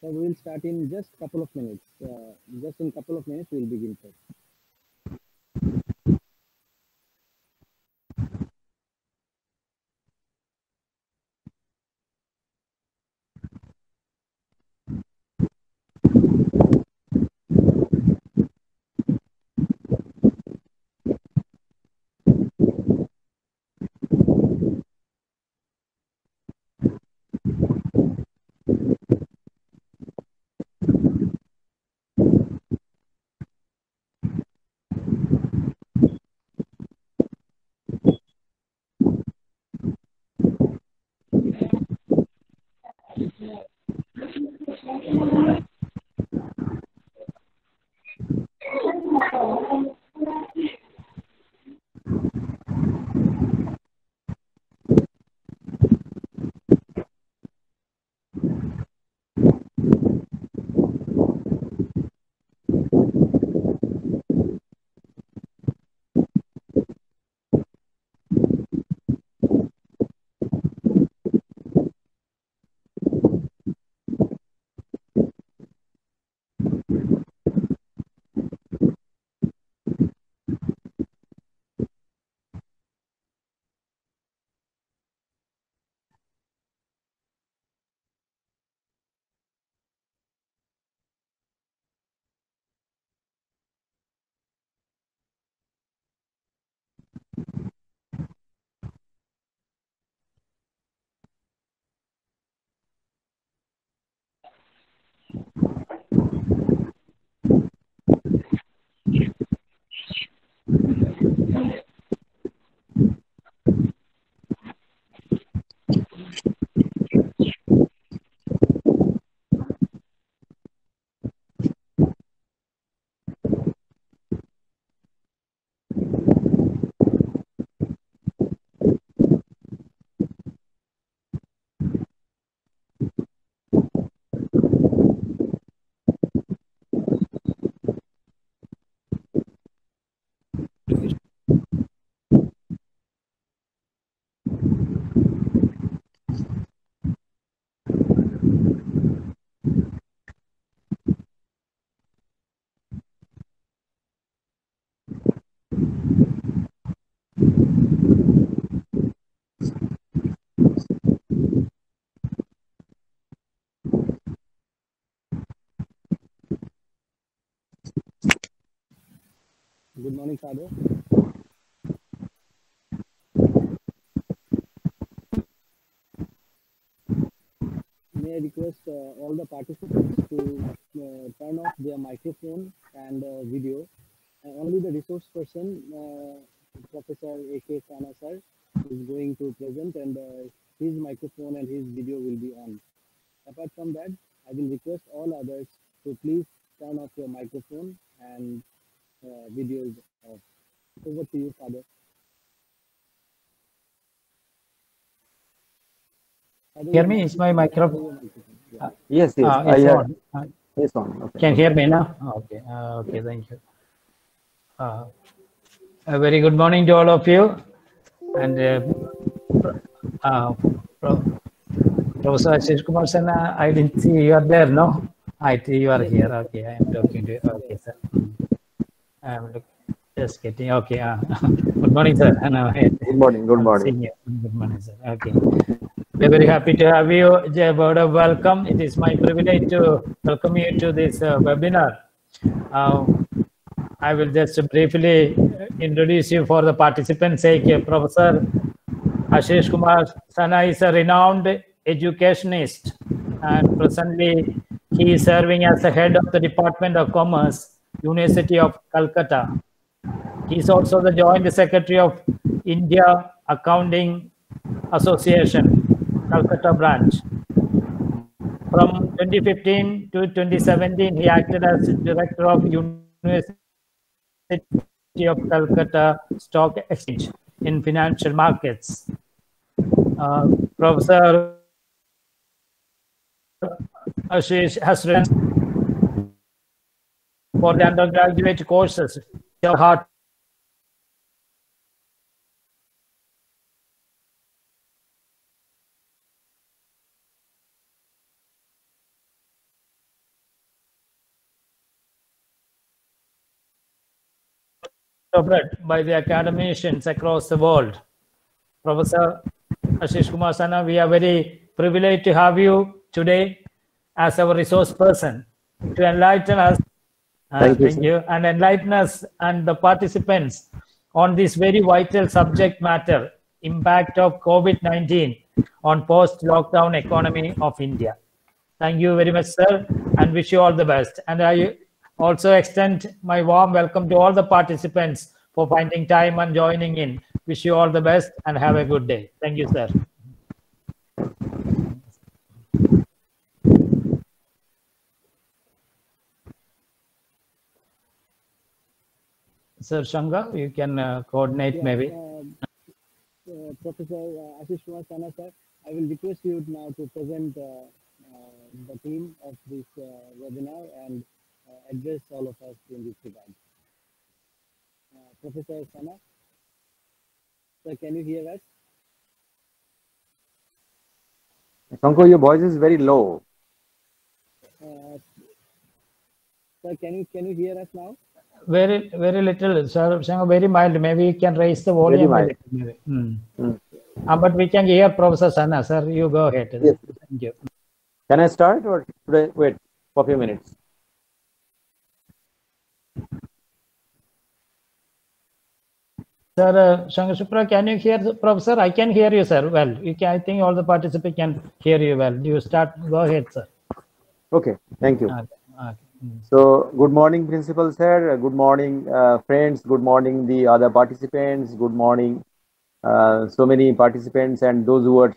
So we will start in just couple of minutes. Just in couple of minutes, we will begin, sir. Good morning, Sadhu. May I request all the participants to turn off their microphone and video. Only the resource person, Professor A.K. Sana sir, is going to present, and his microphone and his video will be on. Apart from that, I will request all others to please turn off your microphone and video is off. Over to you, Father. Father, Hear me? Is my microphone? Yeah. Yes, I It's heard. on. It's on. Okay. Can hear me now? Okay. Okay. Thank you. A very good morning to all of you. And Professor Ashish Kumar Sana, I didn't see you are there, no? I think you are Yes, here. yes, Okay. I am talking to you. Okay, sir. I'm just getting. Okay. Good morning, sir. Good morning. Good I'm morning. seeing you. Good morning, sir. Okay. We're very happy to have you. A word of welcome. It is my privilege to welcome you to this webinar. I will just briefly introduce you for the participants' sake. Professor Ashish Kumar Sana is a renowned educationist, and presently he is serving as the head of the Department of Commerce, University of Calcutta. He is also the Joint Secretary of India Accounting Association, Calcutta branch. From 2015 to 2017, he acted as Director of University of Calcutta Stock Exchange in financial markets. Professor Ashish has written for the undergraduate courses, Heart interpreted by the academicians across the world. Professor Ashish Kumar Sana, we are very privileged to have you today as our resource person to enlighten us. Thank you, sir. And enlighten us and the participants on this very vital subject matter, impact of COVID-19 on post-lockdown economy of India. Thank you very much, sir, and wish you all the best. And I also extend my warm welcome to all the participants for finding time and joining in. Wish you all the best and have a good day. Thank you, sir. Sir Shanga, you can coordinate maybe. Professor Ashish Kumar Sana, sir, I will request you now to present the theme of this webinar and address all of us in this regard. Professor Sana, sir, can you hear us? Sanko, your voice is very low. Sir, can you hear us now? Very little, sir. Very mild. Maybe you can raise the volume. Very mild. But we can hear Professor Sana, sir. You go ahead. Yes. Thank you. Can I start or should I wait for a few minutes? Sir, Shankar, can you hear the professor? I can hear you, sir. Well, you can. I think all the participants can hear you well. You start. Go ahead, sir. Okay. Thank you. Okay. So, good morning, Principal Sir. Good morning, friends. Good morning, the other participants. Good morning, so many participants and those who are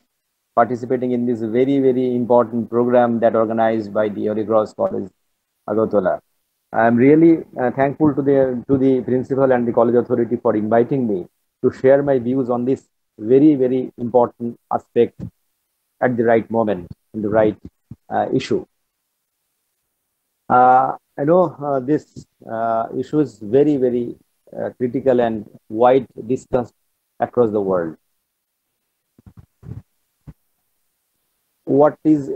participating in this very important program that organized by the Holy Cross College, Agartala. I am really thankful to the principal and the college authority for inviting me to share my views on this very important aspect at the right moment, in the right issue. I know this issue is very critical and wide discussed across the world. What is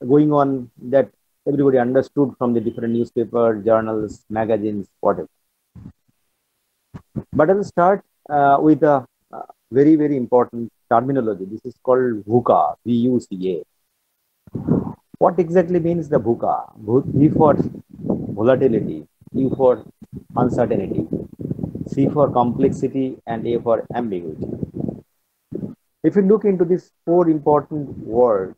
going on that everybody understood from the different newspapers, journals, magazines, whatever. But I'll start with a very important terminology. This is called VUCA, V-U-C-A. What exactly means the VUCA? V for volatility, U for uncertainty, C for complexity, and A for ambiguity. If you look into these four important words,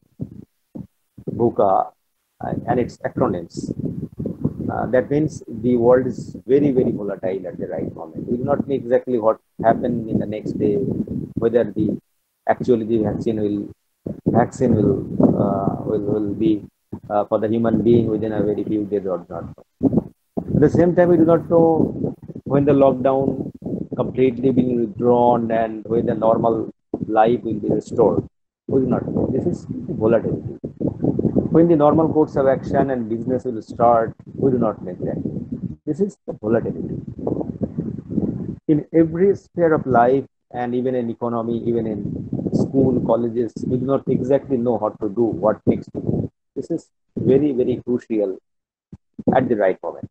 VUCA and its acronyms, that means the world is very volatile at the right moment. We do not know exactly what happened in the next day, whether the vaccine will be for the human being within a very few days or not. At the same time, we do not know when the lockdown completely being withdrawn and when the normal life will be restored. We do not know. This is volatility. When the normal course of action and business will start, we do not know exactly. This is the volatility. In every sphere of life and even in economy, even in school, colleges, we do not exactly know what to do, what next to do. This is very crucial at the right moment.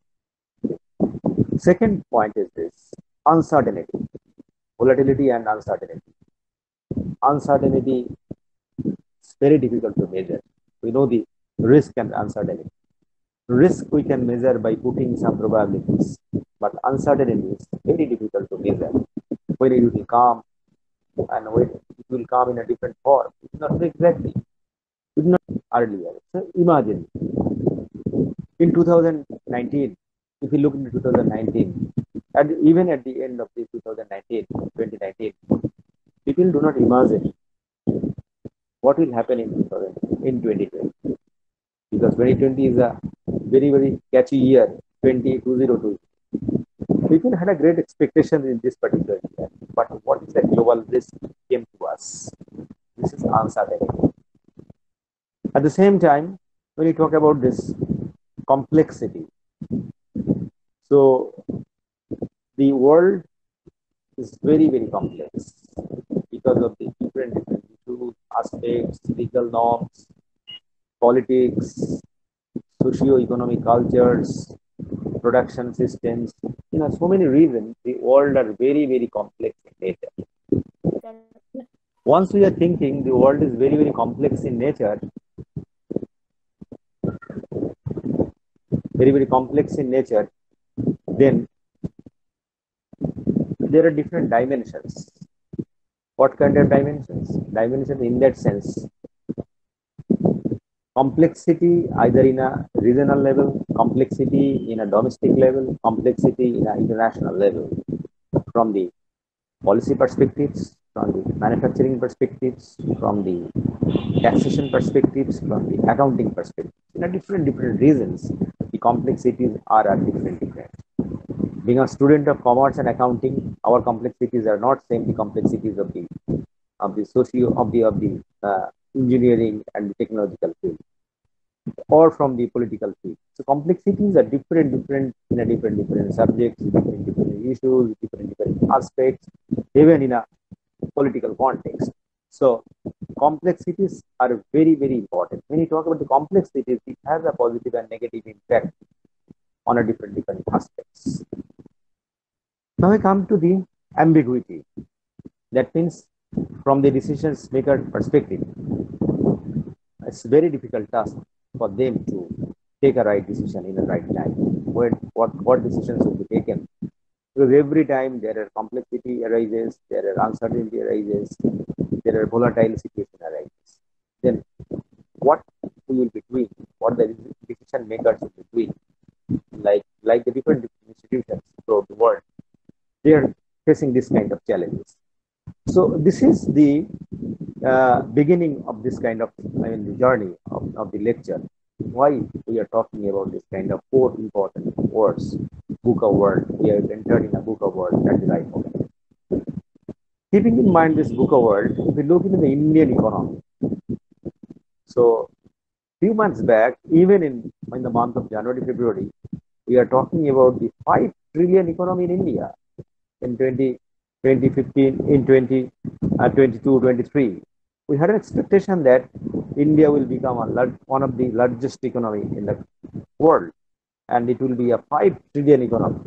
Second point is this: uncertainty, volatility and uncertainty. Uncertainty is very difficult to measure. We know the risk and uncertainty. Risk we can measure by putting some probabilities, but uncertainty is very difficult to measure. When it will come and when it will come in a different form, it's not exactly. It's not earlier. So imagine in 2019, if you look into 2019, and even at the end of the 2019, people do not imagine what will happen in 2020, because 2020 is a very catchy year, 2020. People had a great expectation in this particular year, but what is the global risk came to us? This is uncertainty. At the same time, when you talk about this complexity, so the world is very complex because of the different issues, aspects, legal norms, politics, socio-economic cultures, production systems, so many reasons, the world are very, very complex in nature. Once we are thinking the world is very, very complex in nature, very, very complex in nature, then there are different dimensions. What kind of dimensions? Dimensions in that sense, complexity either in a regional level, complexity in a domestic level, complexity in an international level, from the policy perspectives, from the manufacturing perspectives, from the taxation perspectives, from the accounting perspectives. In a different reasons, the complexities are different. Being a student of commerce and accounting, our complexities are not same the complexities of the socio of the engineering and the technological field, or from the political field. So complexities are different in a different subjects, different issues, different aspects, even in a political context. So complexities are very, very important. When you talk about the complexities, it has a positive and negative impact on a different aspects. Now we come to the ambiguity. That means from the decision maker perspective, it's a very difficult task for them to take a right decision in the right time. What decisions will be taken? Because every time there are complexity arises, there are uncertainty arises, there are volatile situation arises. Then what we will be doing, what the decision makers will be doing, like the different institutions throughout the world, they are facing this kind of challenges. So this is the beginning of this kind of, the journey of the lecture. Why we are talking about this kind of 4 important words, VUCA word. We have entered in a VUCA word at the right moment. Keeping in mind this VUCA word, if we look into the Indian economy, so few months back, even in the month of January, February, we are talking about the 5 trillion economy in India in 2015, in 2022, 23. We had an expectation that India will become one of the largest economy in the world, and it will be a 5 trillion economy.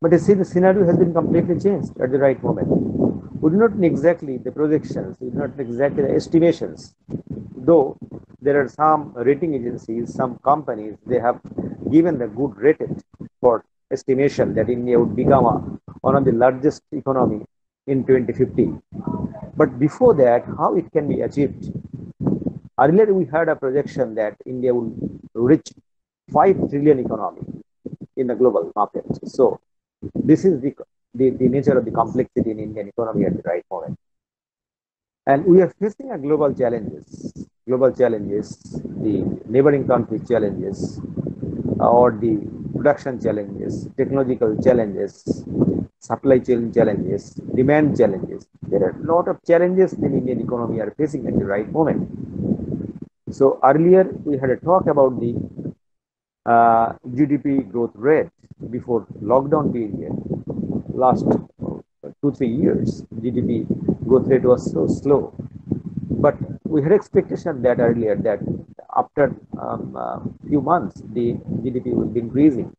But you see, the scenario has been completely changed at the right moment. We do not know exactly the projections, we do not know exactly the estimations. Though there are some rating agencies, some companies, they have given the good rated for estimation that India would become one of the largest economy in 2050. But before that, how it can be achieved? Earlier, we had a projection that India will reach 5 trillion economy in the global market. So this is the nature of the complexity in Indian economy at the right moment. And we are facing a global challenges, the neighboring country challenges, or the production challenges, technological challenges, supply chain challenges, demand challenges. There are a lot of challenges the Indian economy are facing at the right moment. So earlier we had a talk about the GDP growth rate before lockdown period. Last 2-3 years, GDP growth rate was so slow. But we had expectation that earlier that after few months the GDP will be increasing.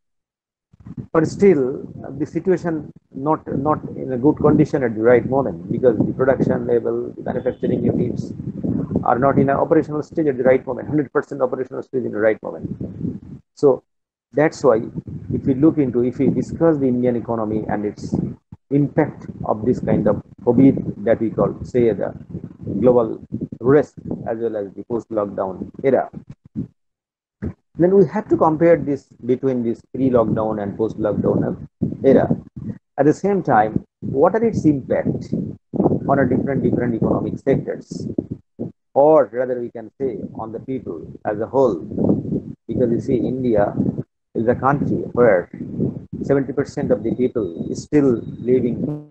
But still, the situation not in a good condition at the right moment, because the production level, the manufacturing units are not in an operational stage at the right moment, 100% operational stage in the right moment. So that's why if we discuss the Indian economy and its impact of this kind of COVID that we call, say, the global risk as well as the post-lockdown era, then we have to compare this between this pre-lockdown and post-lockdown era. At the same time, what are its impact on a different economic sectors, or rather we can say on the people as a whole? Because you see, India is a country where 70% of the people is still living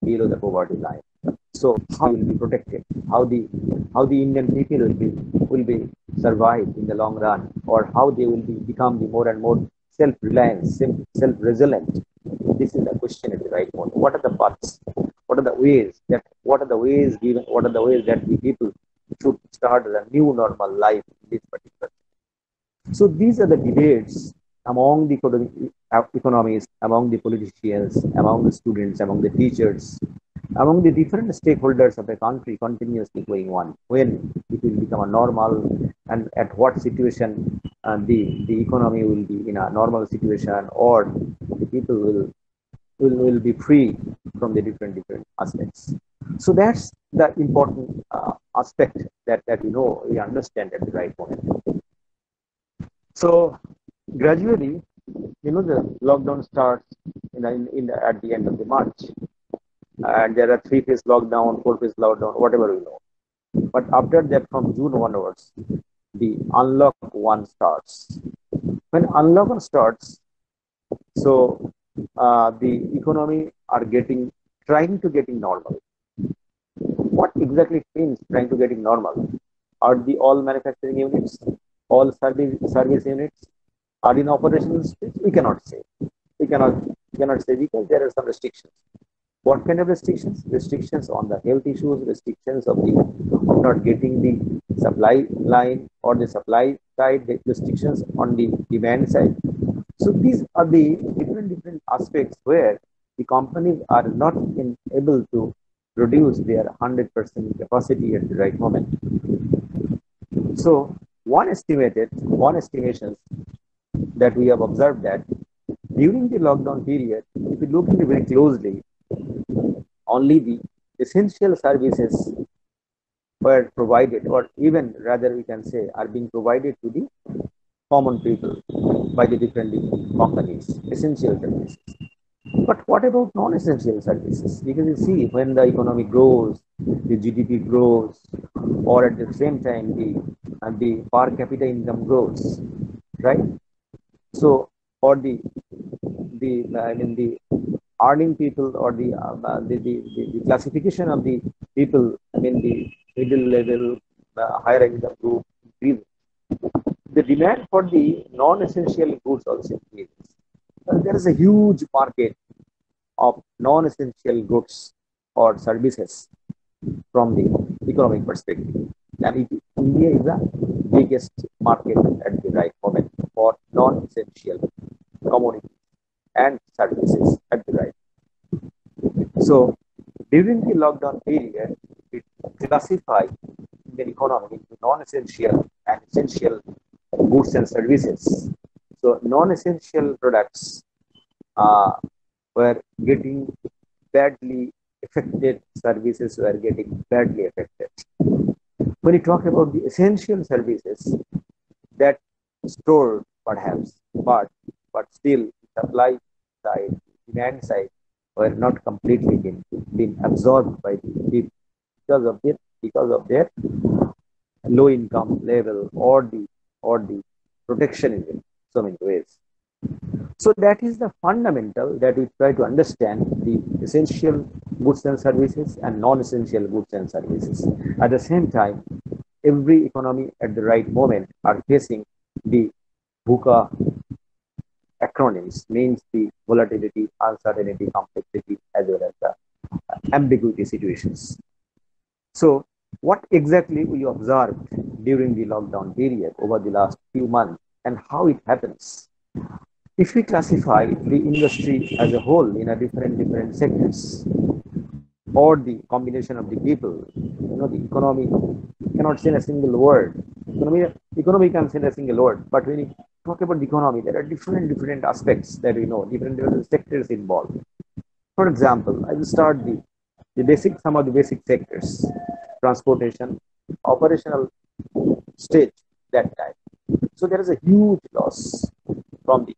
below the poverty line. So how will be protected? How the Indian people will be survive in the long run, or how they will become the more and more self-reliant, self-resilient? This is the question at the right moment. What are the paths? What are the ways that the people should start a new normal life in this particular? So these are the debates among the economists, among the politicians, among the students, among the teachers, among the different stakeholders of a country continuously going on. When it will become a normal, and at what situation the economy will be in a normal situation, or the people will be free from the different aspects. So that's the important aspect that we understand at the right moment. So gradually, the lockdown starts at the end of the March, and there are 3 phase lockdown, 4 phase lockdown, whatever we know. But after that, from June onwards, the unlock one starts. When unlock one starts, so the economy are trying to getting normal. What exactly it means trying to getting normal? Are the all manufacturing units, all service units are in operational state? We cannot say. We cannot say because there are some restrictions. What kind of restrictions? Restrictions on the health issues, restrictions of not getting the supply line or the supply side, the restrictions on the demand side. So these are the different aspects where the companies are not able to produce their 100% capacity at the right moment. So one estimation that we have observed that during the lockdown period, if you look at it very closely, only the essential services were provided, or even rather we can say are being provided to the common people by the different companies, essential services. But what about non-essential services? Because you see, when the economy grows, the GDP grows, or at the same time the per capita income grows, right? So for the earning people, or the classification of the people, the middle level, higher income group increases. The demand for the non-essential goods also increases. There is a huge market of non-essential goods or services from the economic perspective. And India is the biggest market at the right moment for non-essential commodities and services at the right. So during the lockdown period, it classified the economy into non-essential and essential goods and services. So non-essential products uh, were getting badly affected, services were getting badly affected. When you talk about the essential services, that stored perhaps, but still supply side, demand side were not completely been absorbed by the people because of their low income level, or the protectionism, so many ways. So that is the fundamental that we try to understand the essential goods and services and non-essential goods and services. At the same time, every economy at the right moment are facing the VUCA acronyms, means the volatility, uncertainty, complexity, as well as the ambiguity situations. So what exactly we observed during the lockdown period over the last few months, and how it happens? If we classify the industry as a whole in a different sectors, or the combination of the people, the economy cannot say a single word. Economy can say a single word, but when you talk about the economy, there are different aspects that we know, different sectors involved. For example, I will start some of the basic sectors: transportation, operational stage that time. So there is a huge loss from the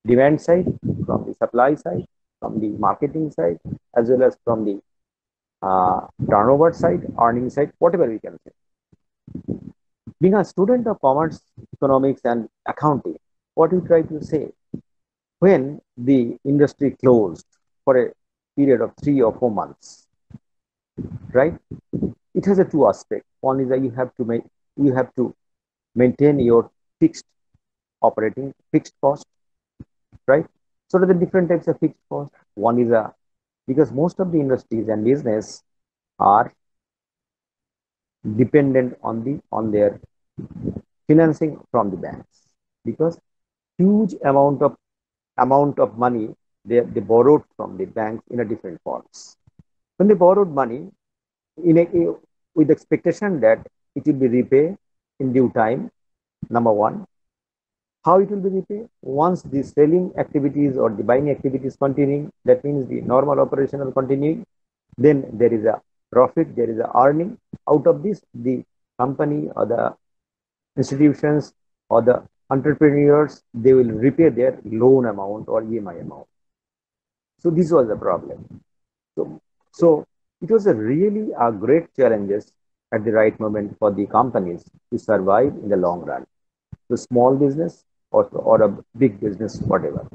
demand side, from the supply side, from the marketing side, as well as from the turnover side, earning side, whatever we can say. Being a student of commerce, economics, and accounting, what we try to say, when the industry closed for a period of 3 or 4 months, right? It has a two aspect. One is that you have to maintain your fixed cost, right? So there are different types of fixed cost. One is because most of the industries and business are dependent on their financing from the banks. because huge amount of money they borrowed from the banks in a different forms. When they borrowed money in with expectation that it will be repaid in due time, number one, how it will be repaid? Once the selling activities or the buying activities continuing, that means the normal operational continuing, then there is a profit, there is a earning. Out of this, the company or the institutions or the entrepreneurs, they will repay their loan amount or EMI amount. So this was the problem. So it was a really a great challenges at the right moment for the companies to survive in the long run. The small business or a big business, whatever.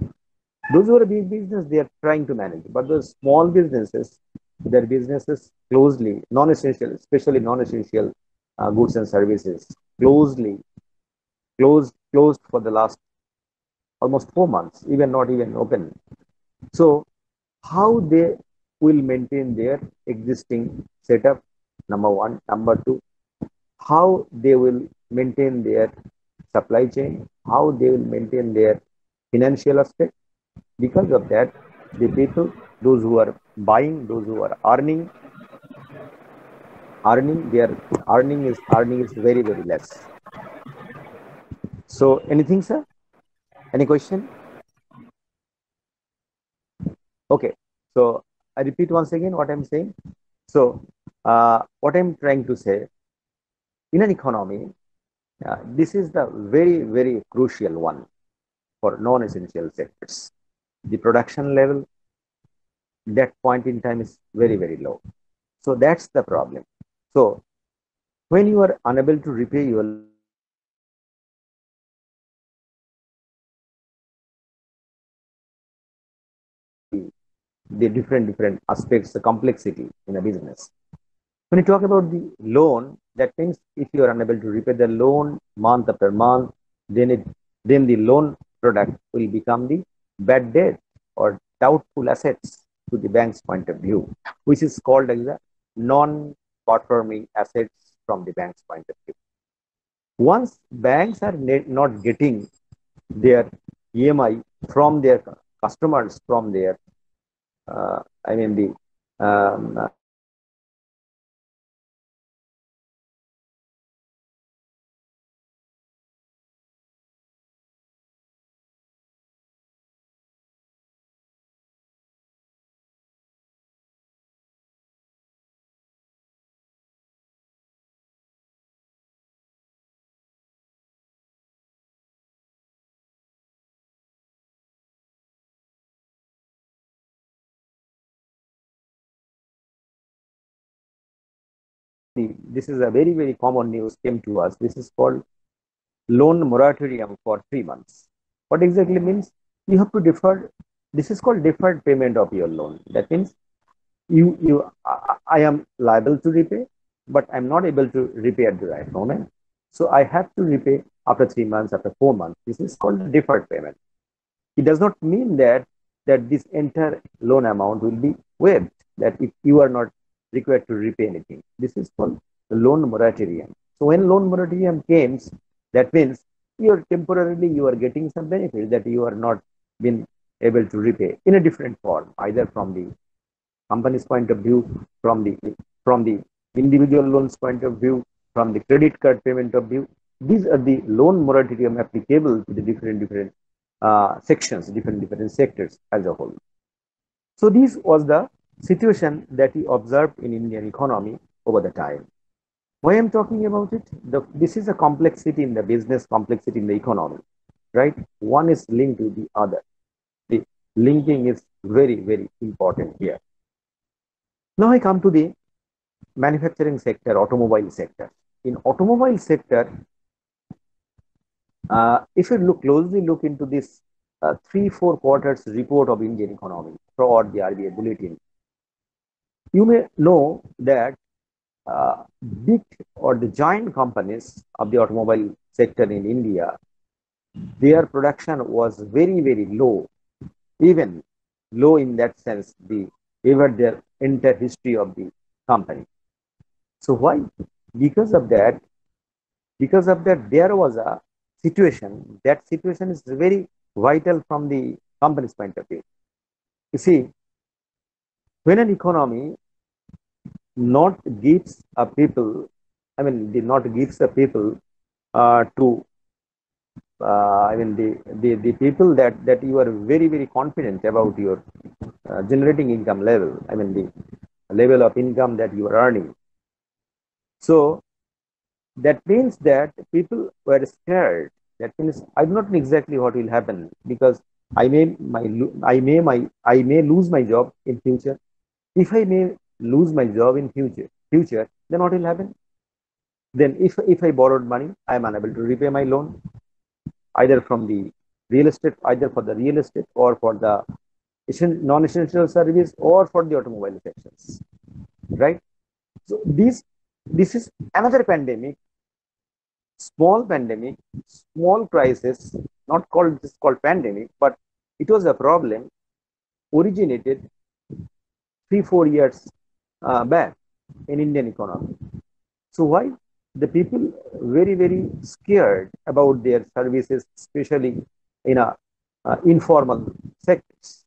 Those who are a big business, they are trying to manage. But those small businesses, their businesses closely, non-essential, especially non-essential goods and services, closed for the last almost 4 months, even not even open. So how they will maintain their existing setup, number one. Number two, how they will maintain their supply chain, how they will maintain their financial aspect. Because of that, the people, those who are buying, those who are their earning is very, very less. So anything, sir? Any question? Okay. So I repeat once again what I'm saying. So what I'm trying to say, in an economy, this is the very, very crucial one for non-essential sectors. The production level, that point in time is very, very low. So that's the problem. So when you are unable to repay your the different aspects, the complexity in a business. When you talk about the loan, that means if you are unable to repay the loan month after month, then the loan product will become the bad debt or doubtful assets to the bank's point of view, which is called as a non-performing assets from the bank's point of view. Once banks are not getting their EMI from their customers, from their I mean the this is a very, very common news came to us. This is called loan moratorium for 3 months. What exactly means? You have to defer. This is called deferred payment of your loan. That means I am liable to repay, but I'm not able to repay at the right moment. So I have to repay after 3 months, after 4 months. This is called deferred payment. It does not mean that this entire loan amount will be waived, that if you are not required to repay anything. This is called the loan moratorium. So when loan moratorium comes, that means you are getting some benefit that you are not been able to repay in a different form, either from the company's point of view, from the individual loans point of view, from the credit card payment of view. These are the loan moratorium applicable to the different sections, different sectors as a whole. So this was the situation that we observed in Indian economy over the time. Why I'm talking about it? This is a complexity in the business, complexity in the economy, right? One is linked to the other. The linking is very, very important here. Now I come to the manufacturing sector, automobile sector. In automobile sector, if you look into this 3-4 quarters report of Indian economy or the RBI bulletin, you may know that big or the giant companies of the automobile sector in India, their production was very, very low, even low in that sense, over their entire history of the company. So why? Because of that, there was a situation, that situation is very vital from the company's point of view. You see, when an economy not gives a people, not gives a people to the people that you are very very confident about your generating income level. The level of income that you are earning. So that means that people were scared. That means I do not know exactly what will happen, because I may lose my job in future. If I may lose my job in future, then what will happen? Then if I borrowed money, I am unable to repay my loan, either from the real estate, either for the real estate or for the non-essential service or for the automobile sections, right? So this is another pandemic, small crisis, not called this called pandemic, but it was a problem originated 3-4 years back in Indian economy. So why the people very very scared about their services, especially in a informal sectors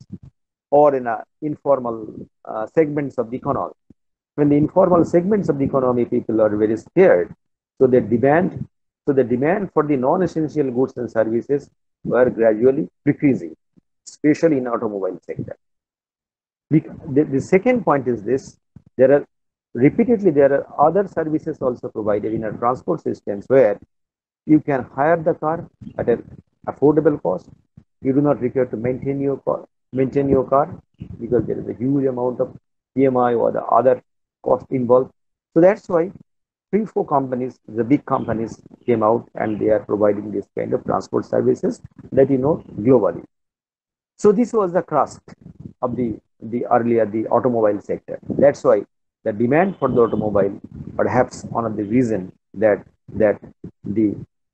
or in a informal segments of the economy. When the informal segments of the economy people are very scared, so the demand for the non-essential goods and services were gradually decreasing, especially in automobile sector. The second point is this: there are other services also provided in our transport systems where you can hire the car at an affordable cost. You do not require to maintain your car, because there is a huge amount of PMI or the other cost involved. So that's why 3-4 companies, the big companies, came out and they are providing this kind of transport services that globally. So this was the crust of the earlier the automobile sector. That's why the demand for the automobile, perhaps one of the reason that the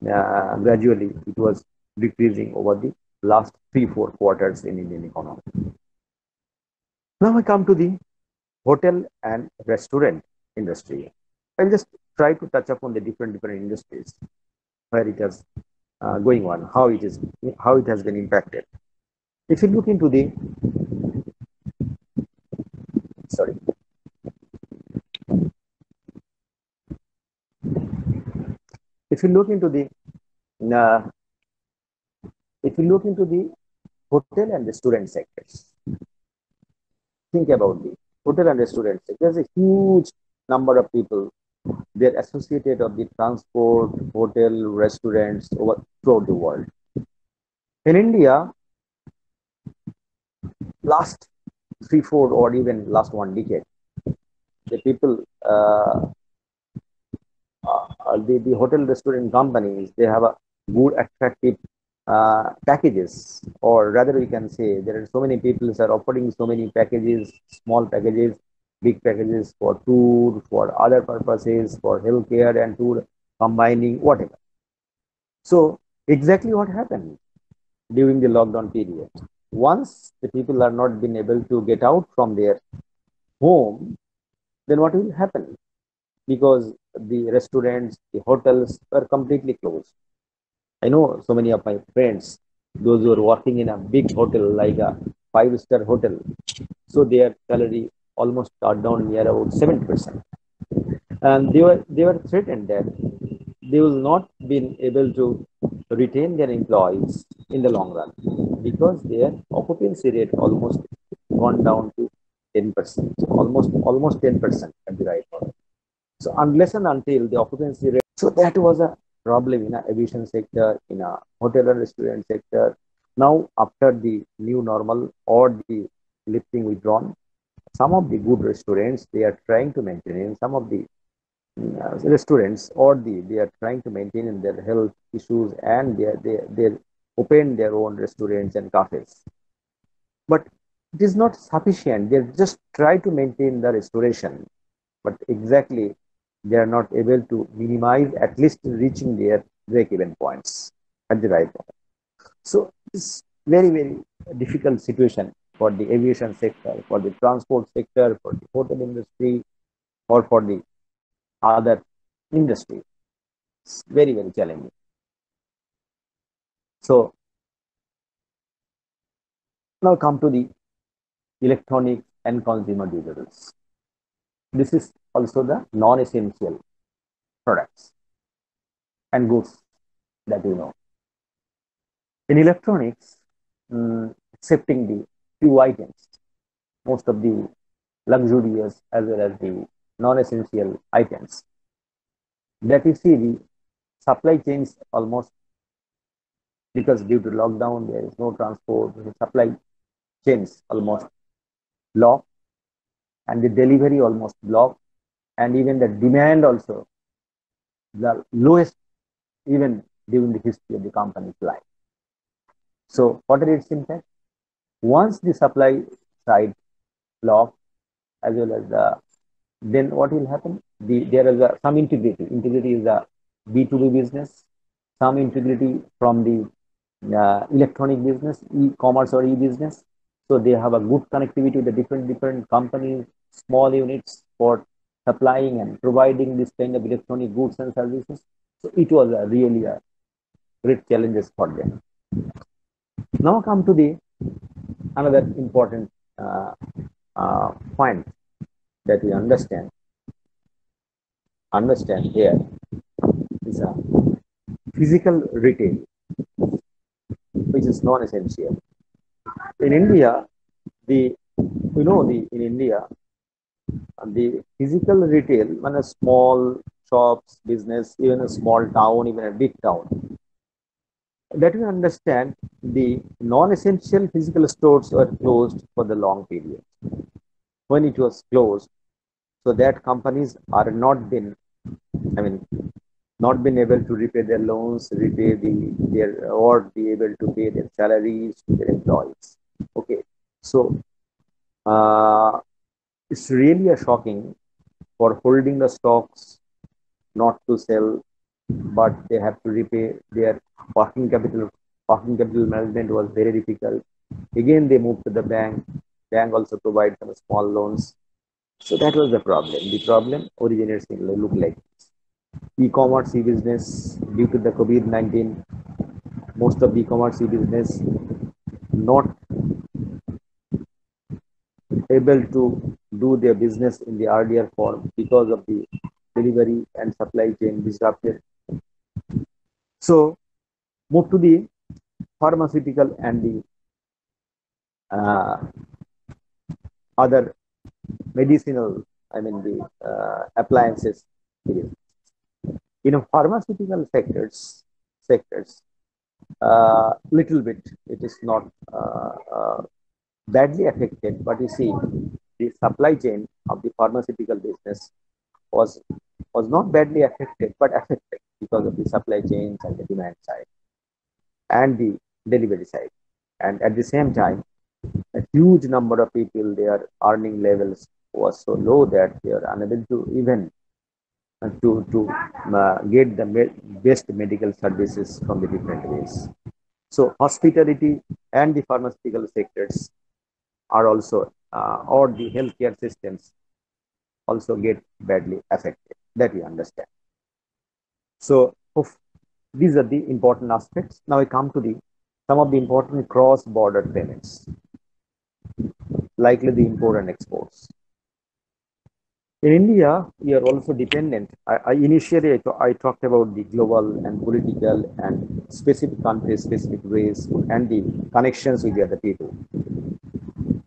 gradually it was decreasing over the last 3-4 quarters in Indian economy. Now I come to the hotel and restaurant industry. I'll just try to touch upon the different industries where it is going on, how it has been impacted. If you look into the sorry, if you look into the uh, hotel and restaurant sectors, think about the hotel and restaurant sector. There's a huge number of people they're associated of the transport, hotel, restaurants throughout the world. In India, last 3-4 or even last 1 decade, the people, the hotel restaurant companies, they have a good attractive packages, or rather we can say there are so many people are offering so many packages, small packages, big packages for tour, for other purposes, for healthcare and tour, combining whatever. So exactly what happened during the lockdown period. Once the people are not been able to get out from their home, then what will happen? Because the restaurants, the hotels were completely closed. I know so many of my friends, those who are working in a big hotel like a 5-star hotel, so their salary almost cut down near about 70%, and they were threatened that they will not be able to retain their employees in the long run, because their occupancy rate almost gone down to 10%, almost 10% at the right moment. So unless and until the occupancy rate, so that was a problem in a aviation sector, in a hotel and restaurant sector. Now after the new normal or the lifting withdrawn, some of the good restaurants they are trying to maintain, some of the restaurants or they are trying to maintain in their health issues, and they open their own restaurants and cafes, but it is not sufficient. They just try to maintain the restoration, but exactly they are not able to minimize, at least reaching their break-even points at the right point. So it's very very difficult situation for the aviation sector, for the transport sector, for the hotel industry, or for the other industry. It's very very challenging. So now come to the electronic and consumer durables. This is also the non-essential products and goods that you know. In electronics, excepting the few items, most of the luxurious as well as the non-essential items, that you see the supply chains almost, because due to lockdown there is no transport, the supply chains almost blocked, and the delivery almost blocked, and even the demand also the lowest even during the history of the company's life. So what are its impact? Once the supply side blocked as well as then what will happen? There is some integrity. Integrity is a B2B business, some integrity from the electronic business, e-commerce or e-business. So they have a good connectivity with the different companies, small units for supplying and providing this kind of electronic goods and services. So it was really a great challenges for them. Now come to the another important point that we understand here is a physical retail, which is non-essential. In India, in India, the physical retail, when a small shops, business, even a small town, even a big town, that we understand the non-essential physical stores were closed for the long period. When it was closed, so that companies are not been, not been able to repay their loans, repay or be able to pay their salaries to their employees. Okay, so it's really a shocking for holding the stocks not to sell, but they have to repay their working capital. Working capital management was very difficult. Again, they moved to the bank. Bank also provides some small loans. So that was the problem. The problem originates in look like this. E-commerce e-business, due to the COVID-19, most of the e-commerce e-business not able to do their business in the earlier form because of the delivery and supply chain disrupted. So move to the pharmaceutical and the other medicinal, the appliances. In pharmaceutical sectors, little bit it is not badly affected, but you see the supply chain of the pharmaceutical business was not badly affected, but affected because of the supply chains and the demand side and the delivery side. And at the same time, a huge number of people, their earning levels was so low that they are unable to even get the best medical services from the different ways. So hospitality and the pharmaceutical sectors are also, or the healthcare systems also get badly affected, that we understand. So these are the important aspects. Now I come to some of the important cross-border payments, likely the import and exports. In India, we are also dependent. Initially, I talked about the global and political and specific countries, specific ways, and the connections with the other people.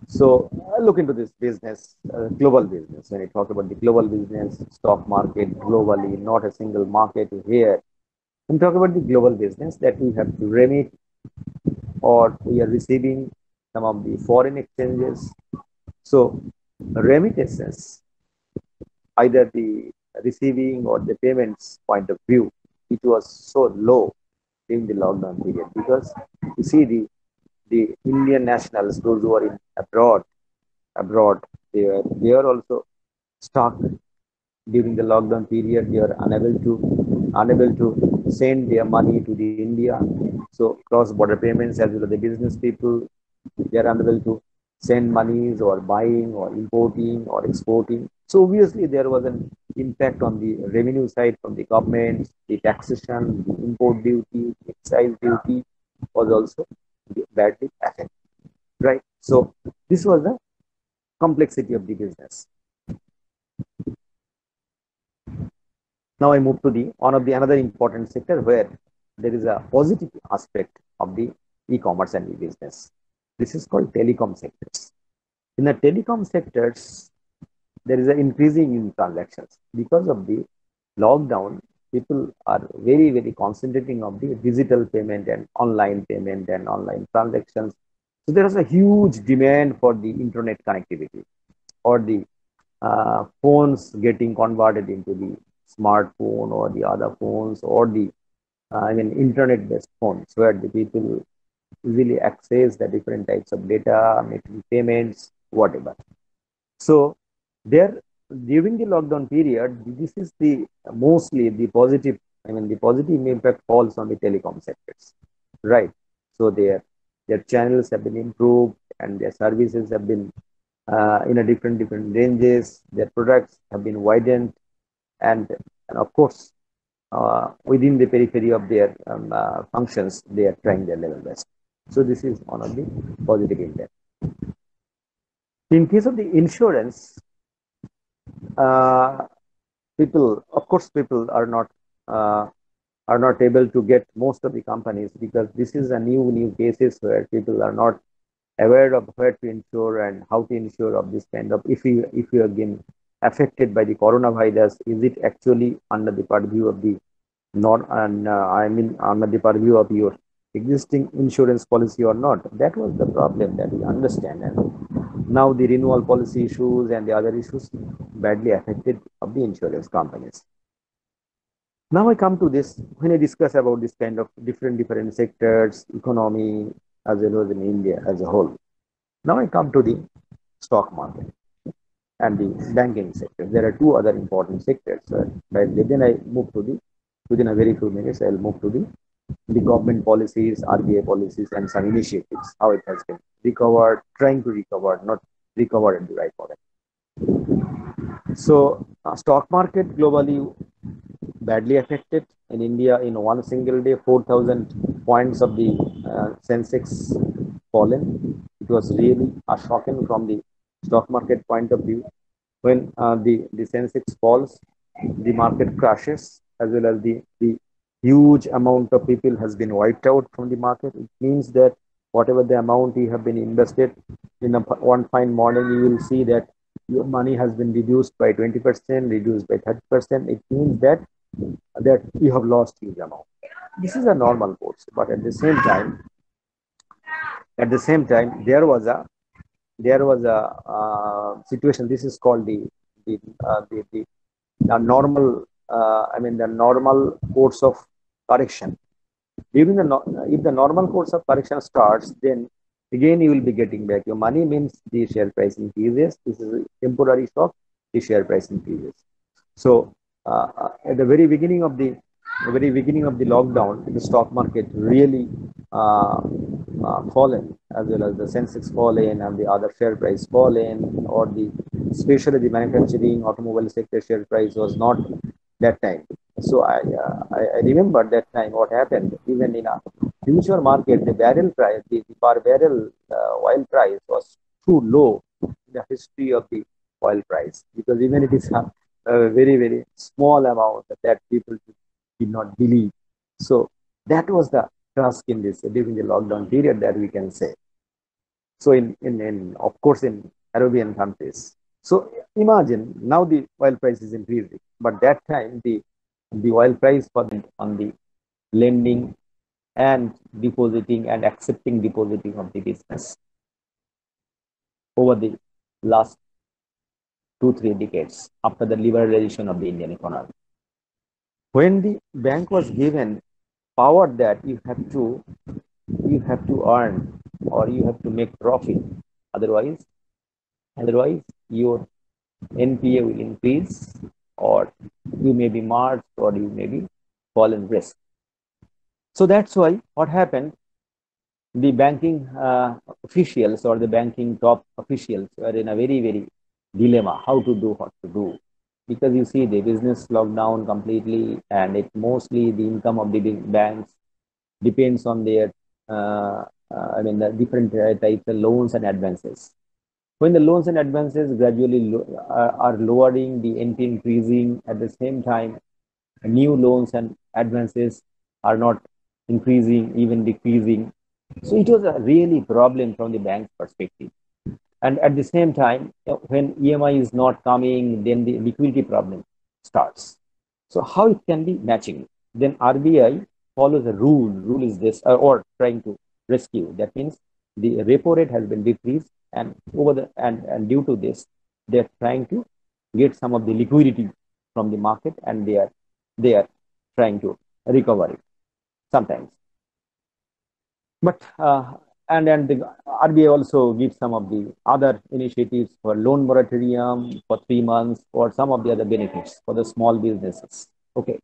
So I look into this business, global business. When I talk about the global business, stock market globally, not a single market here. I'm talking about the global business that we have to remit, or we are receiving some of the foreign exchanges. So remittances, either the receiving or the payments point of view, it was so low in the lockdown period, because you see the Indian nationals, those who are in abroad, they are also stuck during the lockdown period. They are unable to send their money to the India. So cross-border payments as well as the business people, they are unable to send monies or buying or importing or exporting. So obviously there was an impact on the revenue side from the government, the taxation, the import duty, excise duty. was also badly affected, right? So this was the complexity of the business. Now I move to the one of the another important sector where there is a positive aspect of the e-commerce and e-business. This is called telecom sectors. In the telecom sectors, there is an increasing in transactions because of the lockdown. People are very concentrating on the digital payment and online transactions. So there is a huge demand for the internet connectivity or the phones getting converted into the smartphone or the other phones or the internet based phones where the people easily access the different types of data, making payments, whatever. So there during the lockdown period, this is the mostly the positive, the positive impact falls on the telecom sectors, right? So their channels have been improved and their services have been in a different ranges. Their products have been widened, and of course, within the periphery of their functions, they are trying their level best. So this is one of the positive impact. In case of the insurance, people, of course, people are not able to get most of the companies because this is a new cases where people are not aware of where to insure and how to insure of this kind of if you have been affected by the coronavirus, is it actually under the purview of the not and under the purview of your existing insurance policy or not? That was the problem that we understand, and now the renewal policy issues and the other issues badly affected of the insurance companies. Now I come to this when I discuss about this kind of different sectors, economy, as well as in India as a whole. Now I come to the stock market and the banking sector. There are two other important sectors. But then I move to the, within a very few minutes, I'll move to the government policies, RBI policies, and some initiatives, how it has been recovered, trying to recover, not recover at the right moment. So stock market globally badly affected. In India, in one single day, 4,000 points of the Sensex fallen. It was really a shocking from the stock market point of view. When the Sensex falls, the market crashes, as well as the huge amount of people has been wiped out from the market. It means that whatever the amount you have been invested in one fine morning, you will see that your money has been reduced by 20%, reduced by 30%. It means that you have lost huge amount. This is a normal course, but at the same time, there was a situation. This is called the normal. The normal course of correction. During if the normal course of correction starts, then again you will be getting back your money. Means the share price increases. This is a temporary shock. The share price increases. So at the very beginning of the lockdown, the stock market really fallen, as well as the Sensex fallen and the other share price fallen, or especially the manufacturing automobile sector share price was not that time. So I remember that time what happened. Even in a future market, the barrel price, the per barrel oil price was too low in the history of the oil price, because even it is a very small amount that people did not believe. So that was the task in this during the lockdown period, that we can say. So in of course in Arabian countries. So imagine now the oil price is increasing, but that time the oil price on the lending and depositing and accepting depositing of the business over the last 2-3 decades after the liberalization of the Indian economy. When the bank was given power that you have to earn or you have to make profit, otherwise your NPA will increase, or you may be marked, or you may be fall in risk. So that's why what happened, the banking officials or the banking top officials were in a very dilemma, how to do, what to do. Because you see the business locked down completely, and it mostly the income of the big banks depends on their the different types of loans and advances. When the loans and advances gradually are lowering, the NP increasing, at the same time, new loans and advances are not increasing, even decreasing. So it was a really problem from the bank's perspective. And at the same time, when EMI is not coming, then the liquidity problem starts. So how it can be matching? Then RBI follows a rule. Rule is this, or trying to rescue. That means the repo rate has been decreased, and and due to this, they're trying to get some of the liquidity from the market, and they are trying to recover it sometimes. But and the RBI also gives some of the other initiatives for loan moratorium for 3 months, or some of the other benefits for the small businesses. Okay,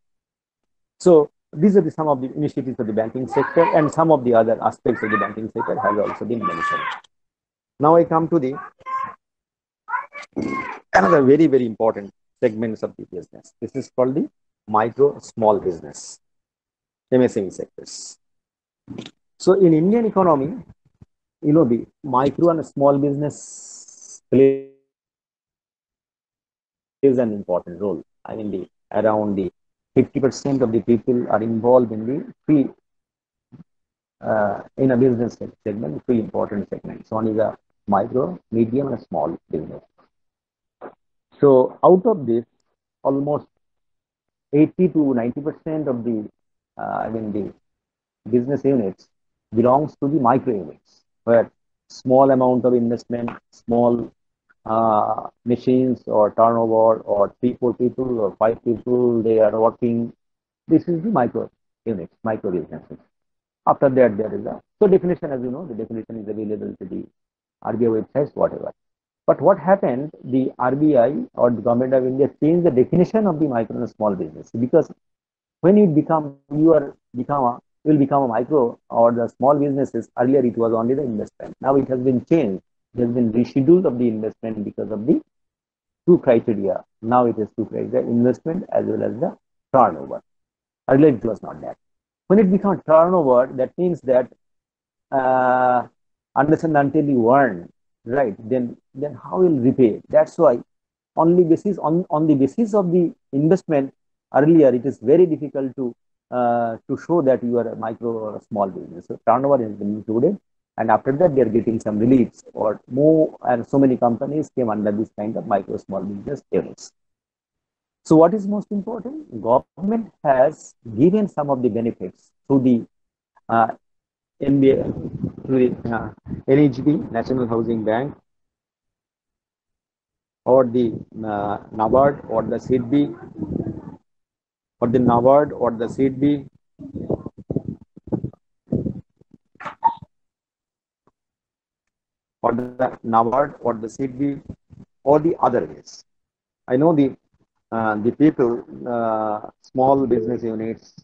so these are some of the initiatives of the banking sector, and some of the other aspects of the banking sector have also been mentioned. Now I come to the another very important segments of the business. This is called the micro small business, MSME sectors. So in Indian economy, the micro and small business plays an important role. I mean, around the 50% of the people are involved in the three in a business segment, three important segments. One is a micro, medium, and a small business. So out of this, almost 80 to 90% of the the business units belongs to the micro units, where small amount of investment, small machines or turnover, or 3-4 people or 5 people, they are working. This is the micro units, micro businesses. After that, there is so definition, as you know, the definition is available to the RBI websites, whatever. But what happened, the RBI or the government of India changed the definition of the micro and small business, because when you will become a micro or the small businesses, earlier it was only the investment. Now it has been changed. It has been rescheduled of the investment because of the two criteria. Now it is two criteria, investment as well as the turnover. Earlier it was not that. When it becomes turnover, that means that understand until you earn, right? Then how will repay? That's why on the basis of the investment, earlier it is very difficult to show that you are a micro or a small business. So turnover has been included, and after that they are getting some reliefs or more, and so many companies came under this kind of micro small business units. So what is most important? Government has given some of the benefits through the NBA, through the NHB, National Housing Bank, or the NABARD, or the SIDBI, or the NABARD, or the SIDBI, or the NABARD, or the SIDBI, or the other ways. I know the people, small business units,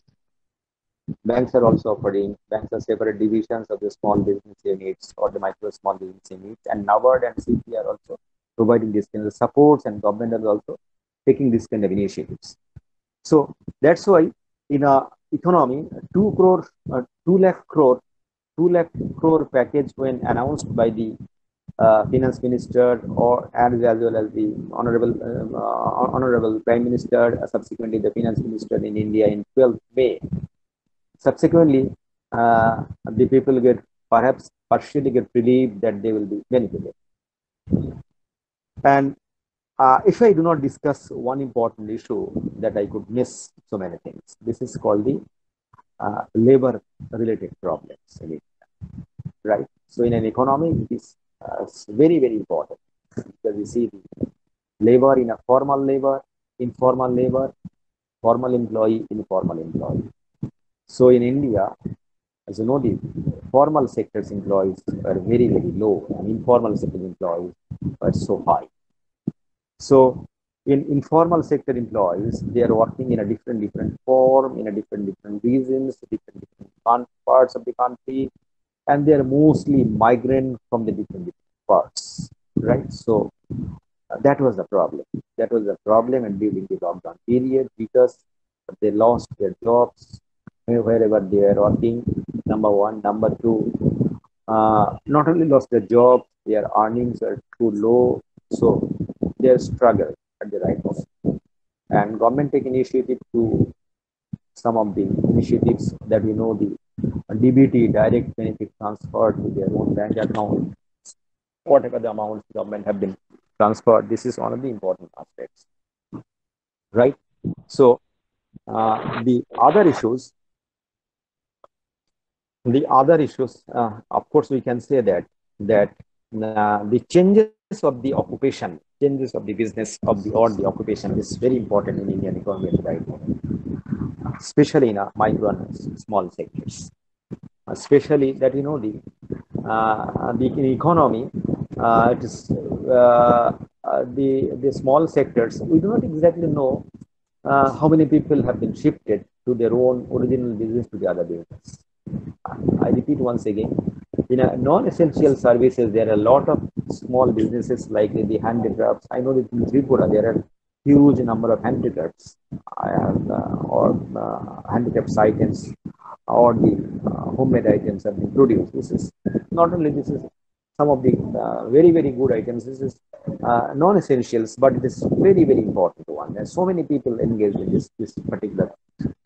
banks are also offering. Banks are separate divisions of the small business units or the micro small business units, and NABARD and SIDBI are also providing this kind of supports, and government is also taking this kind of initiatives. So that's why in a economy, 2 lakh crore package when announced by the finance minister, or as well as the honorable prime minister, subsequently the finance minister in India in 12th May. Subsequently, the people get perhaps partially get relieved that they will be benefited. And if I do not discuss one important issue, that I could miss so many things. This is called the labor-related problems, right? So in an economy, it is very important, because we see the labor in a formal labor, informal labor, formal employee, informal employee. So in India, as you know, the formal sector's employees are very low, and informal sector employees are so high. So in informal sector employees, they are working in a different form, in a different regions, different parts of the country, and they are mostly migrant from the different parts, right? So that was the problem. That was the problem, and during the lockdown period, because they lost their jobs wherever they are working, number one. Number two, not only lost their job, their earnings are too low, so they struggle at the right of. And government take initiative to some of the initiatives that we know, the DBT, direct benefit transfer to their own bank account, whatever the amounts government have been transferred. This is one of the important aspects, right? So the other issues, of course, we can say that the changes of the occupation, changes of the business of the or the occupation is very important in Indian economy right now, especially in micro and small sectors. Especially that the economy, it is the small sectors. We do not exactly know how many people have been shifted to their own original business to the other business. I repeat once again, in non-essential services, there are a lot of small businesses like the handicrafts. I know that in Tripura there are huge number of handicrafts, or handicrafts items, or the homemade items have been produced. This is not only this is some of the very good items. This is non-essentials, but it is very important one. There's so many people engaged in this particular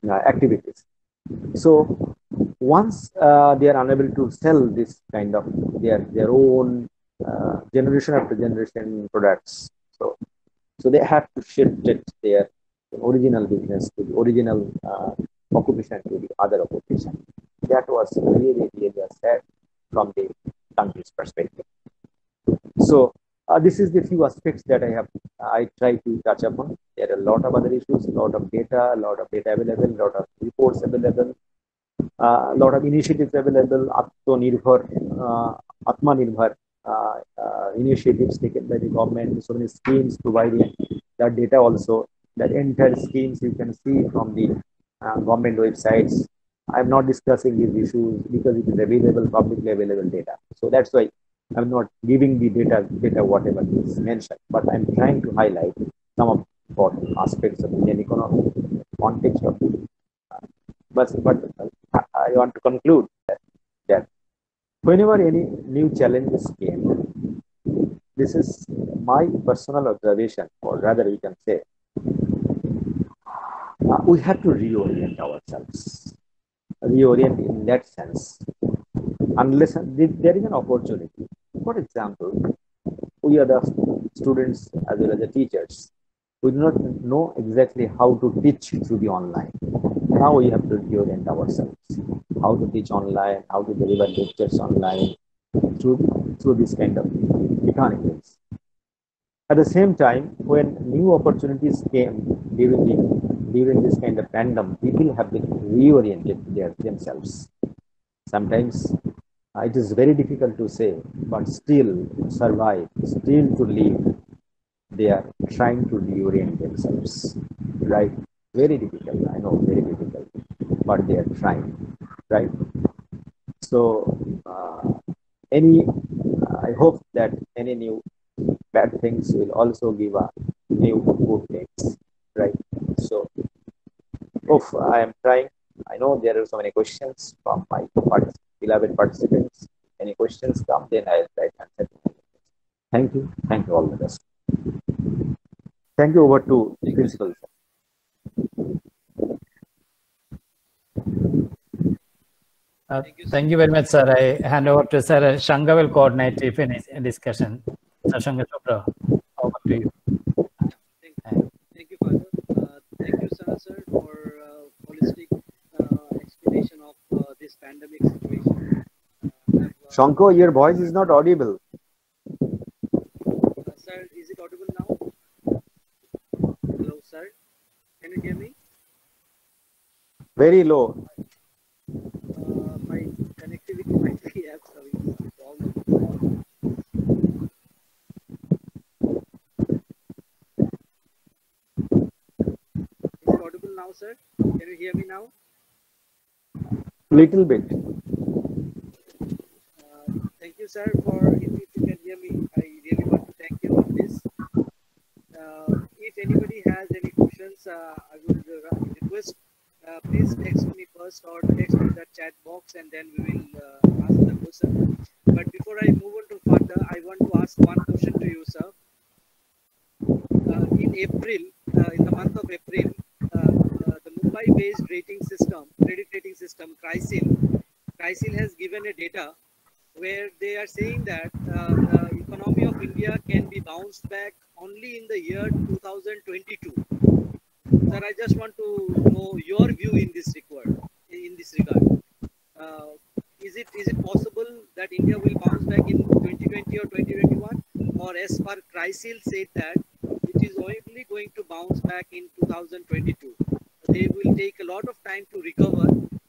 activities. So once they are unable to sell this kind of their own generation after generation products, so they have to shift their original business to the original occupation to the other occupation. That was really sad from the country's perspective. So this is the few aspects that I try to touch upon. There are a lot of other issues, a lot of data available, a lot of reports available, a lot of initiatives available, Atmanirbhar initiatives taken by the government, so many schemes providing that data also. That entire schemes you can see from the government websites. I'm not discussing these issues because it is available, publicly available data. So that's why I'm not giving the data whatever is mentioned, but I'm trying to highlight some of the important aspects of Indian economy, context of it. But I want to conclude that whenever any new challenges came, this is my personal observation, or rather we can say, we have to reorient ourselves. Reorient in that sense, unless there is an opportunity. For example, we are the students as well as the teachers. We do not know exactly how to teach through the online. Now we have to reorient ourselves. How to teach online, how to deliver lectures online through this kind of mechanisms. At the same time, when new opportunities came during this kind of pandemic, people have been reoriented themselves. Sometimes it is very difficult to say, but still to survive, still to live, they are trying to reorient themselves, right? Very difficult, I know, very difficult, but they are trying, right? So I hope that any new bad things will also give a new good things, right? So, I am trying. I know there are so many questions from my beloved participants. Any questions come, then I'll try to answer. Thank you. Thank you all the best. Thank you. Over to the principal. Thank you very much, sir. I hand over to Sir Shanga will coordinate if any discussion. Sir Shanga Chopra, over to you. Thank you, Father. Thank you, sir, for holistic explanation of this pandemic situation. Shanko, your voice is not audible. Sir, is it audible now? Hello, sir. Can you hear me? Very low. My connectivity might be having some problem. Is it audible now, sir? Can you hear me now? Little bit. Thank you, sir, for if you can hear me. I really want to thank you on this. If anybody has any questions, I would request please text me first. first or text in the chat box, and then we will ask the question. But before I move on to further, I want to ask one question to you, sir. In April, in the month of April, the Mumbai-based credit rating system, CRISIL has given a data where they are saying that the economy of India can be bounced back only in the year 2022. Sir, I just want to know your view in this regard. Is it possible that India will bounce back in 2020 or 2021, or as per CRISIL said that it is only going to bounce back in 2022? They will take a lot of time to recover,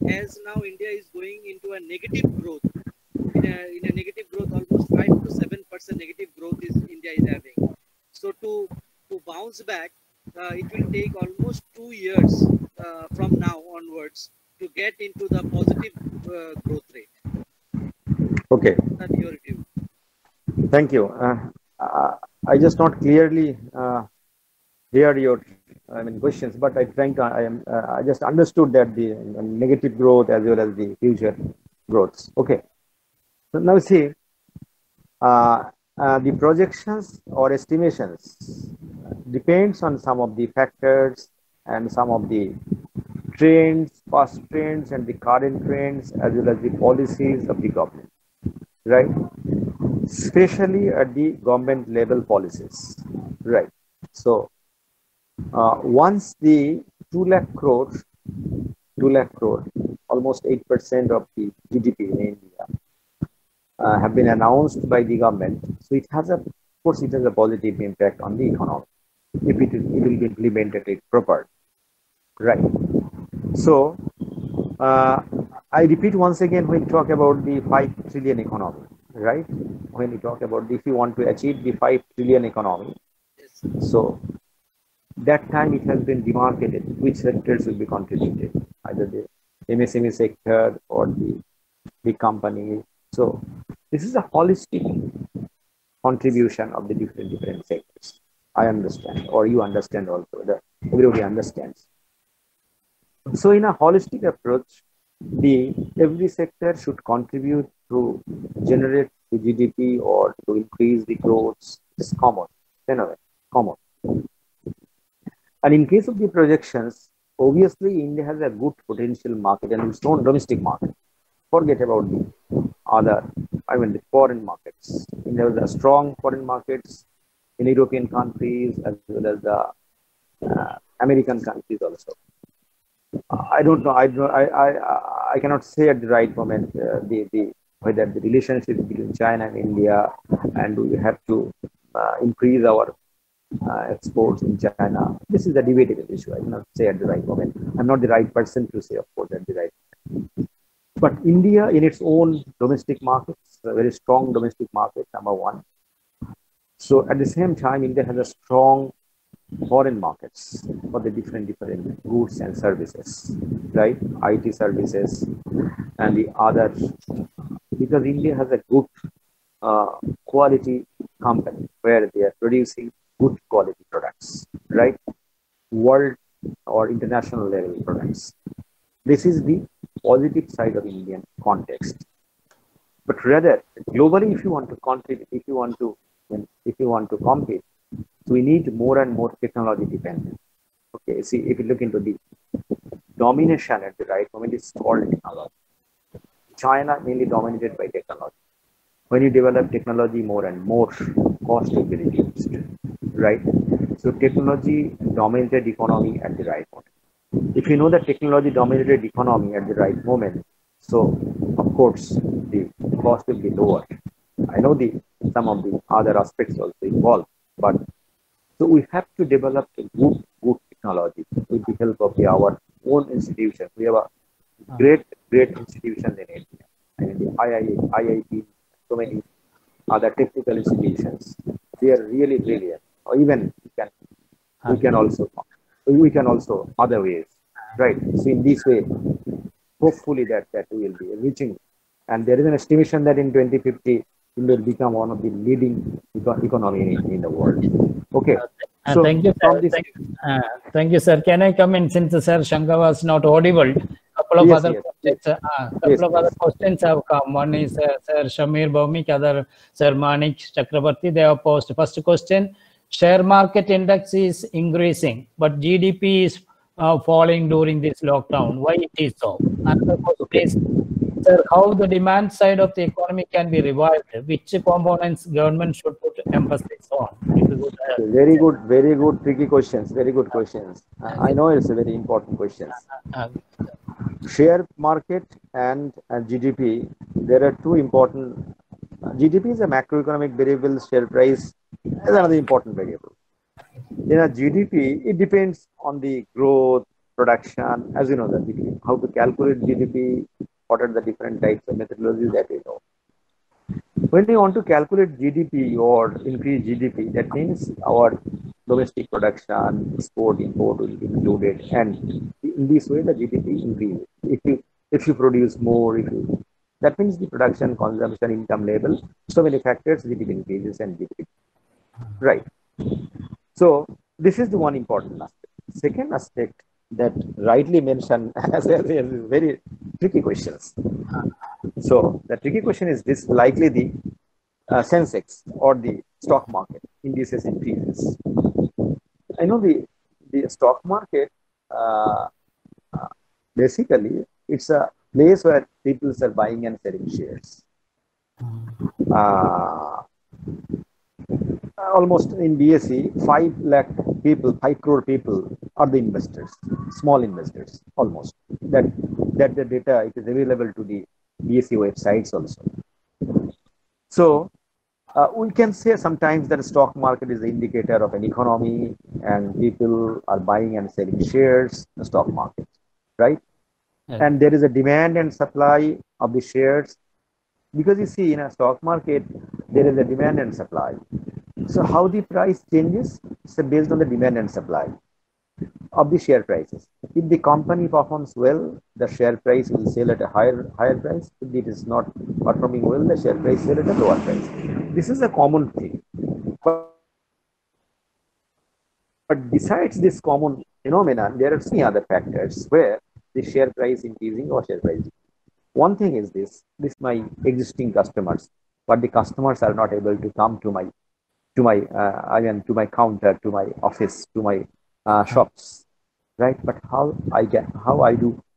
as now India is going into a negative growth. In a negative growth, almost 5 to 7% negative growth is India is having. So to bounce back, it will take almost 2 years from now onwards to get into the positive growth rate. Okay. That's your view. Thank you. I just not clearly hear your questions, but I just understood that the negative growth as well as the future growths. Okay. So now see, the projections or estimations depends on some of the factors and some of the trends, past trends and the current trends, as well as the policies of the government, right? Especially at the government level policies, right? So once the 2 lakh crore, almost 8% of the GDP in India have been announced by the government. So it has of course, it has a positive impact on the economy if it will be implemented properly, right? So I repeat once again, when we talk about the 5 trillion economy, right? When we talk about if you want to achieve the 5 trillion economy, so that time it has been demarcated which sectors will be contributed, either the MSME sector or the big companies. So this is a holistic contribution of the different sectors. I understand, or you understand also, that everybody understands. So in a holistic approach, every sector should contribute to generate the GDP or to increase the growth. It's common, common. And in case of the projections, obviously India has a good potential market and its own domestic market. Forget about the other, the foreign markets. India has a strong foreign markets in European countries as well as the American countries also. I don't know. I cannot say at the right moment whether the relationship between China and India, and we have to increase our exports in China. This is a debatable issue. I cannot say at the right moment. I'm not the right person to say, of course, at the right moment. But India, in its own domestic markets, a very strong domestic market, number one. So at the same time, India has a strong foreign markets for the different goods and services, right? IT services and the other, because India has a good quality company where they are producing good quality products, right? World or international level products. This is the positive side of Indian context. But rather, globally, if you want to contribute, if you want to compete, we need more and more technology dependent. Okay, see, if you look into the domination at the right moment, it's called technology. China mainly dominated by technology. When you develop technology more and more, cost will be reduced, right? So technology dominated economy at the right moment. If you know that technology dominated economy at the right moment, so of course the cost will be lower. I know some of the other aspects also involved, but so we have to develop a good technology with the help of our own institutions. We have a great institutions in India. I mean, the IIT, so many other technical institutions. They are really brilliant. Or even we can also other ways, right? So in this way, hopefully that we will be reaching. And there is an estimation that in 2050, India will become one of the leading economy in the world. Okay. So thank you, sir. Thank you, sir. Can I come in, since Sir Shankar was not audible? couple of Yes, other yes, questions. yes. Couple Yes, of other please. questions have come. One is Sir Shamir Bhaumik, other Sir Manik Chakrabarti. They have posed. First question: share market index is increasing, but GDP is falling during this lockdown. Why it is so? Another question Okay. is, sir, how the demand side of the economy can be revived? Which components government should put emphasis on? If you could, Very good, tricky questions. Very good questions. I know it's a very important questions. uh, Share market and GDP. There are two important. GDP is a macroeconomic variable. Share price is another important variable. In a GDP, it depends on the growth, production. As you know, that how to calculate GDP. What are the different types of methodologies that we know. When we want to calculate GDP or increase GDP, that means our domestic production, export, import will be included, and in this way the GDP increases. If you produce more, that means the production, consumption, income level, so many factors, GDP increases and GDP. Right. So this is the one important aspect. Second aspect that rightly mentioned as very tricky questions. So the tricky question is this: likely the Sensex or the stock market indices increases. I know the stock market basically it's a place where people are buying and selling shares. Almost in BSE, 5 lakh people, 5 crore people are the investors, small investors, almost. That the data it is available to the BSE websites also. So we can say sometimes that the stock market is the indicator of an economy, and people are buying and selling shares in the stock market, right? Yeah. And there is a demand and supply of the shares, because you see in a stock market there is a demand and supply. So how the price changes? So based on the demand and supply of the share prices. If the company performs well, the share price will sell at a higher price. If it is not performing well, the share price sell at a lower price. This is a common thing. But besides this common phenomenon, there are many other factors where the share price increasing or share price. One thing is this my existing customers, but the customers are not able to come to my counter, to my office, to my shops, right? But how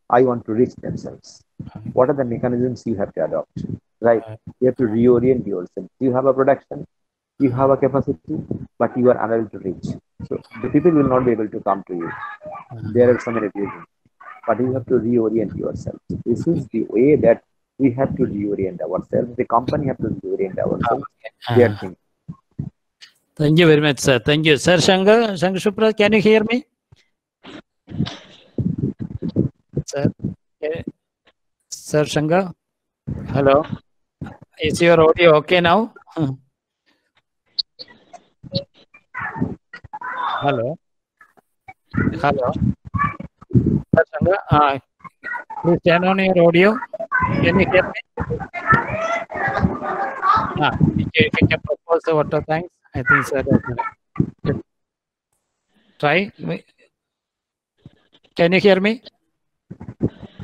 I want to reach themselves. What are the mechanisms you have to adopt, right? You have to reorient yourself. You have a production, you have a capacity, but you are unable to reach. So the people will not be able to come to you. There are so many reasons, but you have to reorient yourself. This is the way that we have to reorient ourselves. The company have to reorient ourselves. Their thing. Thank you very much, sir. Thank you. Sir Shankar Shupra, can you hear me? Sir, Sir Shankar? Hello? Is your audio okay now? Hello? Hello? Sir Shankar, please turn on your audio. Can you hear me? If you can propose the water thanks, I think, sir. Try. Can you hear me?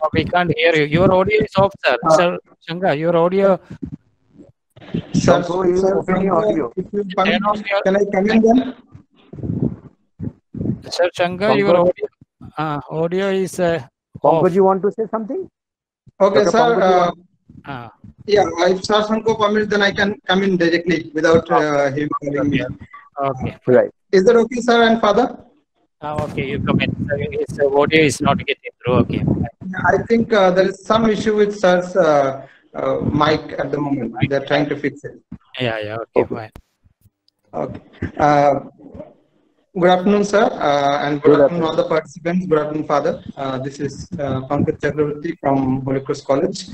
Oh, we can't hear you. Your audio is off, sir. Sir Shankar, your audio. Sir, audio. if you permit, can I come in then? Sir Shankar, your audio is off. Pankaj, you want to say something? Okay, Dr. sir. Pankaj, yeah, if Sir Shankar permits, then I can come in directly without him calling me. Okay. Right. Is that okay, sir and father? Okay, you come in. His audio is not getting through. Okay. I think there is some issue with Sir's mic at the moment. They're trying to fix it. Yeah. Okay, fine. Okay. Good afternoon, sir, and good afternoon all the participants. Good afternoon, father. This is Pankaj Chakrabarti from Holy Cross College.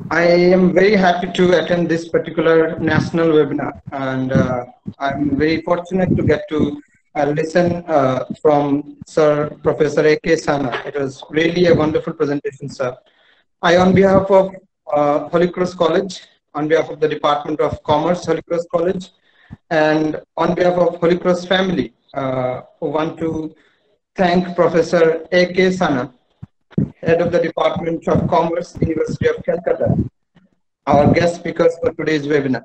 I am very happy to attend this particular national webinar, and I'm very fortunate to get to listen from Sir Professor A.K. Sana. It was really a wonderful presentation, sir. I, on behalf of Holy Cross College, on behalf of the Department of Commerce, Holy Cross College, and on behalf of Holy Cross family, who want to thank Professor A.K. Sana, Head of the Department of Commerce, University of Calcutta, our guest speakers for today's webinar.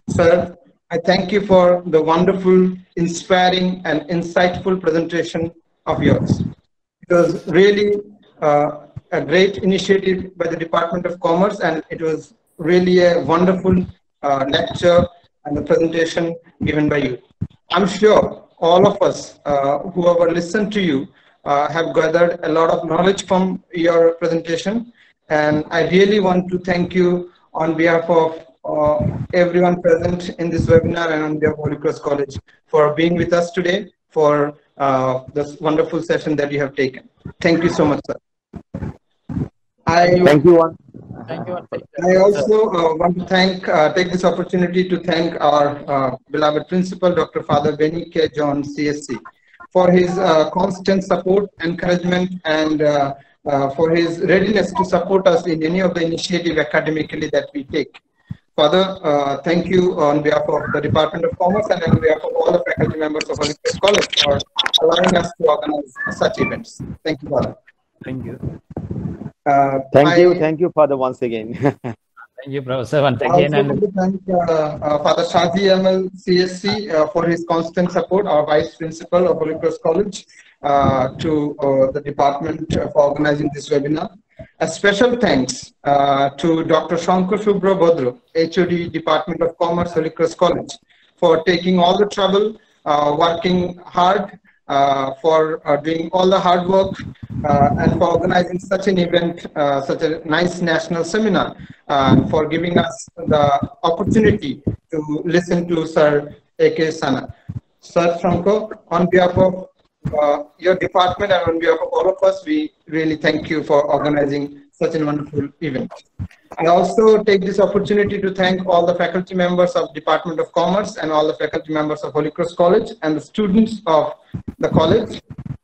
Sir, I thank you for the wonderful, inspiring, and insightful presentation of yours. It was really a great initiative by the Department of Commerce, and it was really a wonderful lecture and the presentation given by you. I'm sure all of us who have listened to you have gathered a lot of knowledge from your presentation, and I really want to thank you on behalf of everyone present in this webinar and on behalf of Holy Cross College for being with us today for this wonderful session that you have taken. Thank you so much, sir. Thank you. Thank you. I also want to take this opportunity to thank our beloved principal, Dr. Father Benny K. John, CSC, for his constant support, encouragement, and for his readiness to support us in any of the initiative academically that we take. Father, thank you on behalf of the Department of Commerce and on behalf of all the faculty members of Holy Cross College for allowing us to organize such events. Thank you, Father. Thank you. Thank you, Father, once again. Thank you, Professor, once I again. also want to thank Father Shaji ML CSC for his constant support, our Vice Principal of Holy Cross College, to the department for organizing this webinar. A special thanks to Dr. Shankar Shubhra Bodro, HOD, Department of Commerce, Holy Cross College, for taking all the trouble, working hard, for doing all the hard work, and for organizing such an event, such a nice national seminar, for giving us the opportunity to listen to Sir A.K. Sana. Sir Franco, on behalf of your department and on behalf of all of us, we really thank you for organizing such a wonderful event. I also take this opportunity to thank all the faculty members of Department of Commerce and all the faculty members of Holy Cross College and the students of the college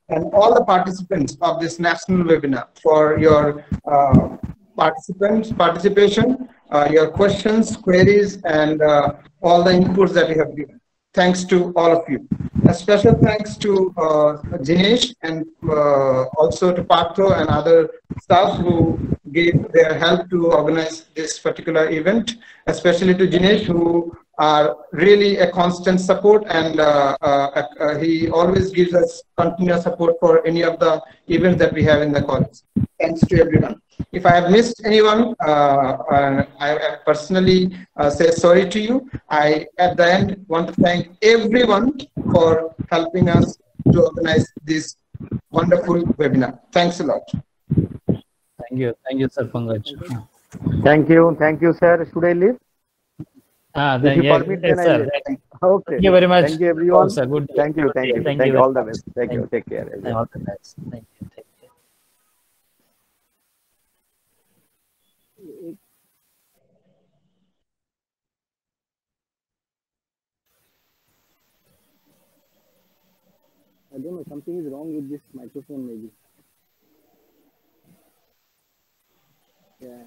and all the participants of this national webinar for your participation, your questions, queries, and all the inputs that you have given. Thanks to all of you. A special thanks to Jinesh and also to Partho and other staff who gave their help to organize this particular event, especially to Jinesh, who are really a constant support, and he always gives us continuous support for any of the events that we have in the college. Thanks to everyone. If I have missed anyone, I personally say sorry to you. I, at the end, want to thank everyone for helping us to organize this wonderful webinar. Thanks a lot. Thank you, Sir Pankaj. Thank you, sir. Should I leave? If you permit, then I leave. Okay. Thank you very much. Thank you, everyone. Sir. Good day. Thank you. Thank you. All the best. Thank you. Take care. All the best. Thank you. I don't know, something is wrong with this microphone maybe. Yeah.